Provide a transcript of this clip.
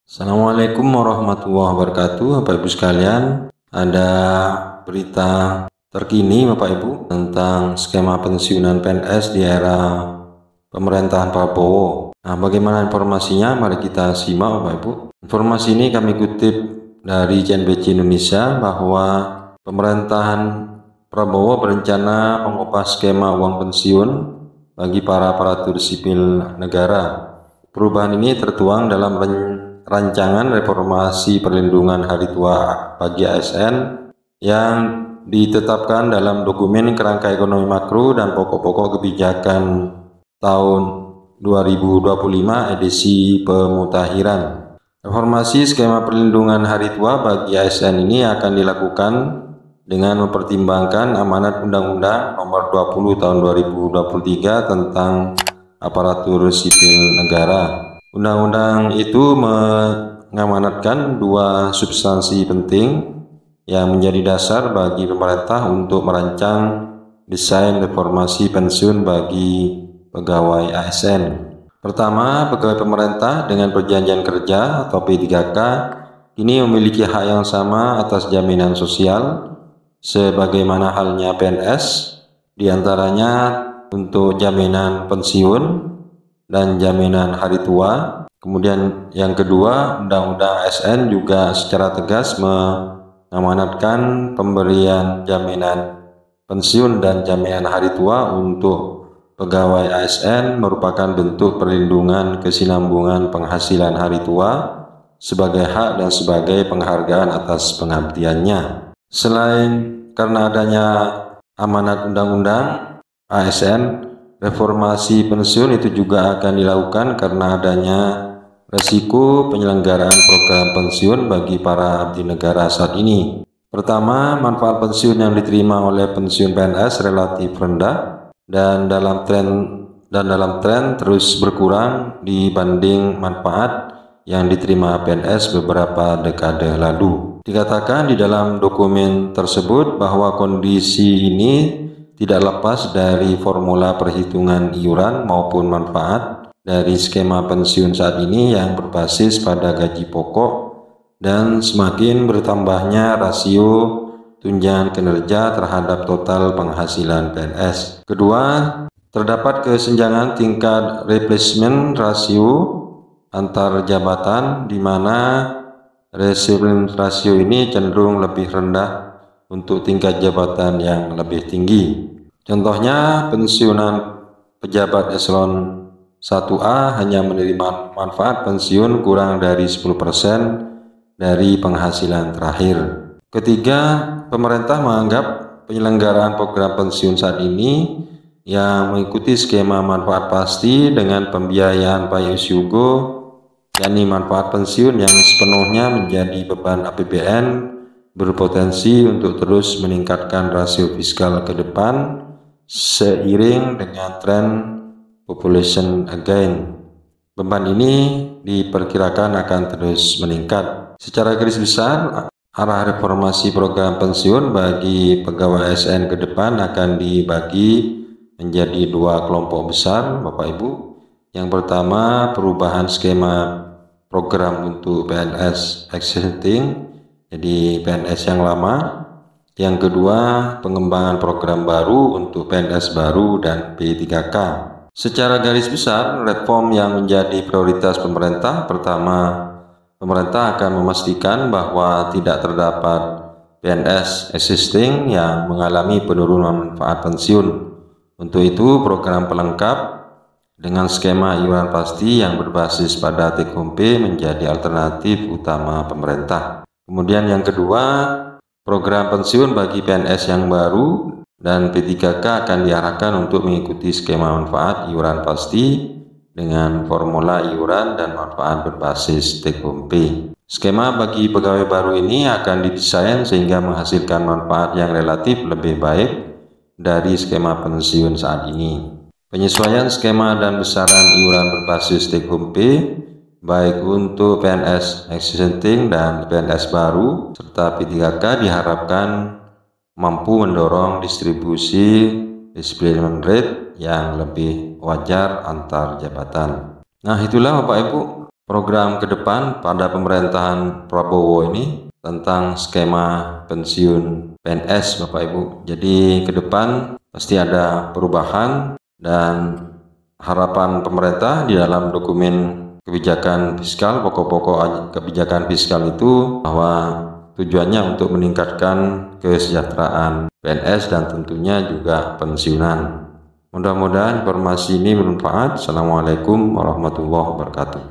Assalamualaikum warahmatullahi wabarakatuh. Bapak Ibu sekalian, ada berita terkini Bapak Ibu tentang skema pensiunan PNS di era pemerintahan Prabowo. Nah, bagaimana informasinya? Mari kita simak Bapak Ibu. Informasi ini kami kutip dari CNBC Indonesia bahwa pemerintahan Prabowo berencana mengubah skema uang pensiun bagi para aparatur sipil negara. Perubahan ini tertuang dalam rancangan reformasi perlindungan hari tua bagi ASN yang ditetapkan dalam dokumen kerangka ekonomi makro dan pokok-pokok kebijakan tahun 2025 edisi pemutakhiran. Reformasi skema perlindungan hari tua bagi ASN ini akan dilakukan dengan mempertimbangkan amanat Undang-Undang Nomor 20 Tahun 2023 tentang aparatur sipil negara. Undang-undang itu mengamanatkan dua substansi penting yang menjadi dasar bagi pemerintah untuk merancang desain reformasi pensiun bagi pegawai ASN. Pertama, pegawai pemerintah dengan perjanjian kerja atau P3K ini memiliki hak yang sama atas jaminan sosial sebagaimana halnya PNS, diantaranya untuk jaminan pensiun dan jaminan hari tua. Kemudian yang kedua, Undang-Undang ASN juga secara tegas mengamanatkan pemberian jaminan pensiun dan jaminan hari tua untuk pegawai ASN merupakan bentuk perlindungan kesinambungan penghasilan hari tua sebagai hak dan sebagai penghargaan atas pengabdiannya. Selain karena adanya amanat Undang-Undang ASN, reformasi pensiun itu juga akan dilakukan karena adanya resiko penyelenggaraan program pensiun bagi para abdi negara saat ini. Pertama, manfaat pensiun yang diterima oleh pensiun PNS relatif rendah dan dalam tren terus berkurang dibanding manfaat yang diterima PNS beberapa dekade lalu. Dikatakan di dalam dokumen tersebut bahwa kondisi ini tidak lepas dari formula perhitungan iuran maupun manfaat dari skema pensiun saat ini yang berbasis pada gaji pokok dan semakin bertambahnya rasio tunjangan kinerja terhadap total penghasilan PNS. Kedua, terdapat kesenjangan tingkat replacement rasio antar jabatan di mana replacement rasio ini cenderung lebih rendah untuk tingkat jabatan yang lebih tinggi. Contohnya, pensiunan pejabat eselon 1A hanya menerima manfaat pensiun kurang dari 10% dari penghasilan terakhir. Ketiga, pemerintah menganggap penyelenggaraan program pensiun saat ini yang mengikuti skema manfaat pasti dengan pembiayaan pay-as-you-go, yakni manfaat pensiun yang sepenuhnya menjadi beban APBN, berpotensi untuk terus meningkatkan rasio fiskal ke depan seiring dengan tren population gain. Beban ini diperkirakan akan terus meningkat. Secara garis besar, arah reformasi program pensiun bagi pegawai ASN ke depan akan dibagi menjadi dua kelompok besar, Bapak Ibu. Yang pertama, perubahan skema program untuk PNS existing, jadi PNS yang lama. Yang kedua, pengembangan program baru untuk PNS baru dan P3K. Secara garis besar, reform yang menjadi prioritas pemerintah, pertama, pemerintah akan memastikan bahwa tidak terdapat PNS existing yang mengalami penurunan manfaat pensiun. Untuk itu, program pelengkap dengan skema iuran pasti yang berbasis pada take home pay menjadi alternatif utama pemerintah. Kemudian yang kedua, program pensiun bagi PNS yang baru dan P3K akan diarahkan untuk mengikuti skema manfaat iuran pasti dengan formula iuran dan manfaat berbasis take home pay. Skema bagi pegawai baru ini akan didesain sehingga menghasilkan manfaat yang relatif lebih baik dari skema pensiun saat ini. Penyesuaian skema dan besaran iuran berbasis take home pay baik untuk PNS existing dan PNS baru serta P3K diharapkan mampu mendorong distribusi displacement rate yang lebih wajar antar jabatan. Nah, itulah Bapak Ibu program ke depan pada pemerintahan Prabowo ini tentang skema pensiun PNS Bapak Ibu. Jadi ke depan pasti ada perubahan, dan harapan pemerintah di dalam dokumen kebijakan fiskal, pokok-pokok kebijakan fiskal itu bahwa tujuannya untuk meningkatkan kesejahteraan PNS dan tentunya juga pensiunan. Mudah-mudahan informasi ini bermanfaat. Assalamualaikum warahmatullahi wabarakatuh.